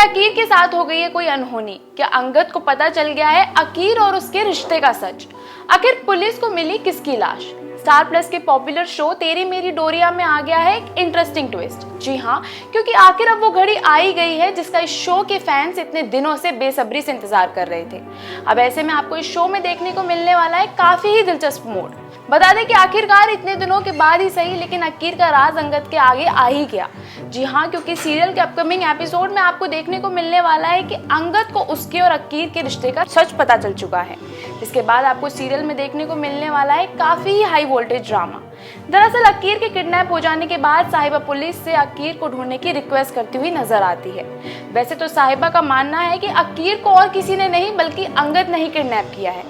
क्या अकीर के साथ हो गई है कोई अनहोनी? क्या अंगद को पता चल गया है अकीर और उसके रिश्ते का सच? आखिर पुलिस को मिली किसकी लाश? स्टार प्लस के पॉपुलर शो तेरी मेरी डोरिया में आ गया है एक इंटरेस्टिंग ट्विस्ट। जी हाँ, क्योंकि आखिर अब वो घड़ी आई गई है जिसका इस शो के फैंस इतने दिनों से बेसब्री से इंतजार कर रहे थे। अब ऐसे में आपको इस शो में देखने को मिलने वाला है काफी ही दिलचस्प मोड़। बता दें कि आखिरकार इतने दिनों के बाद ही सही, लेकिन अकीर का राज अंगद के आगे आ ही गया। जी हाँ, क्योंकि सीरियल के अपकमिंग एपिसोड में आपको देखने को मिलने वाला है कि अंगद को उसके और अकीर के रिश्ते का सच पता चल चुका है। इसके बाद आपको सीरियल में देखने को मिलने वाला है काफी ही हाई वोल्टेज ड्रामा। दरअसल अकीर के किडनैप हो जाने के बाद साहिबा पुलिस से अकीर को ढूंढने की रिक्वेस्ट करती हुई नजर आती है। वैसे तो साहिबा का मानना है कि अकीर को और किसी ने नहीं बल्कि अंगद ने ही किडनैप किया है,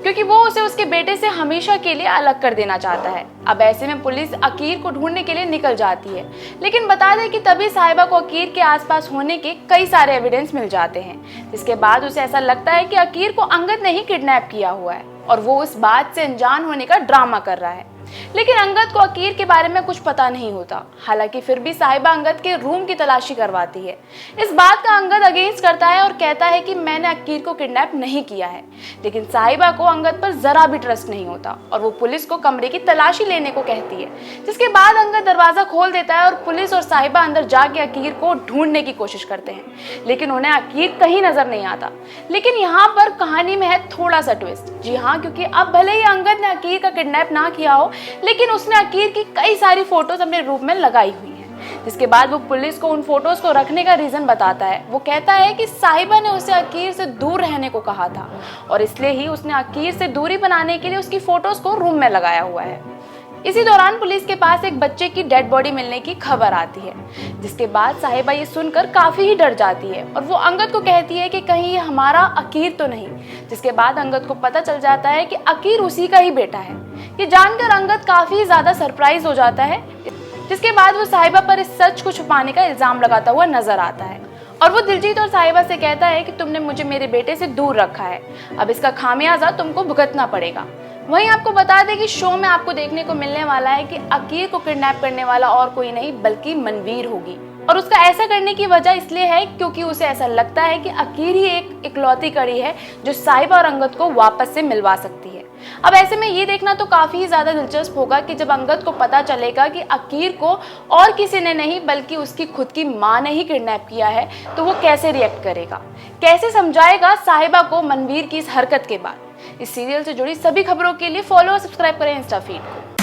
क्योंकि वो उसे उसके बेटे से हमेशा के लिए अलग कर देना चाहता है। अब ऐसे में पुलिस अकीर को ढूंढने के लिए निकल जाती है, लेकिन बता दें कि तभी साहिबा को अकीर के आसपास होने के कई सारे एविडेंस मिल जाते हैं, जिसके बाद उसे ऐसा लगता है कि अकीर को अंगद ने ही किडनैप किया हुआ है और वो उस बात से अनजान होने का ड्रामा कर रहा है। लेकिन अंगद को अकीर के बारे में कुछ पता नहीं होता। हालांकि फिर भी साहिबा अंगद के रूम की तलाशी करवाती है। इस बात का अंगद अगेंस्ट करता है और कहता है कि मैंने अकीर को किडनैप नहीं किया है। लेकिन साहिबा को अंगद पर जरा भी ट्रस्ट नहीं होता और वो पुलिस को कमरे की तलाशी लेने को कहती है, जिसके बाद अंगद दरवाजा खोल देता है और पुलिस और साहिबा अंदर जाके अकीर को ढूंढने की कोशिश करते हैं, लेकिन उन्हें अकीर कहीं नजर नहीं आता। लेकिन यहाँ पर कहानी में है थोड़ा सा ट्विस्ट। जी हाँ, क्योंकि अब भले ही अंगद ने अकीर का किडनैप ना किया हो, लेकिन उसने अकीर की कई सारी फोटोज अपने रूम में लगाई हुई हैं। जिसके बाद वो पुलिस को उन फोटोज को रखने का रीजन बताता है। वो कहता है कि साहिबा ने उसे अकीर से दूर रहने को कहा था और इसलिए ही उसने अकीर से दूरी बनाने के लिए उसकी फोटोज को रूम में लगाया हुआ है। इसी दौरान पुलिस के पास एक बच्चे की डेड बॉडी मिलने की खबर आती है, जिसके बाद साहिबा ये सुनकर काफी ही डर जाती है और वो अंगद को कहती है कि कहीं ये हमारा अकीर तो नहीं। जिसके बाद अंगद को पता चल जाता है कि अकीर उसी का ही बेटा है। ये जानकर अंगद काफी ज्यादा सरप्राइज हो जाता है, जिसके बाद वो साहिबा पर इस सच को छुपाने का इल्जाम लगाता हुआ नजर आता है और वो दिलजीत और साहिबा से कहता है कि तुमने मुझे मेरे बेटे से दूर रखा है, अब इसका खामियाजा तुमको भुगतना पड़ेगा। वहीं आपको बता दें कि शो में आपको देखने को मिलने वाला है कि अकीर को किडनैप करने वाला और कोई नहीं बल्कि मनवीर होगी, और उसका ऐसा करने की वजह इसलिए है क्योंकि उसे ऐसा लगता है कि अकीर ही एक इकलौती कड़ी है जो साहिबा और अंगद को वापस से मिलवा सकती है। अब ऐसे में ये देखना तो काफी ज्यादा दिलचस्प होगा कि जब अंगद को पता चलेगा कि अकीर को और किसी ने नहीं बल्कि उसकी खुद की माँ ने ही किडनैप किया है, तो वो कैसे रिएक्ट करेगा, कैसे समझाएगा साहिबा को मनवीर की इस हरकत के बाद। इस सीरियल से जुड़ी सभी खबरों के लिए फॉलो और सब्सक्राइब करें इंस्टा फीड को।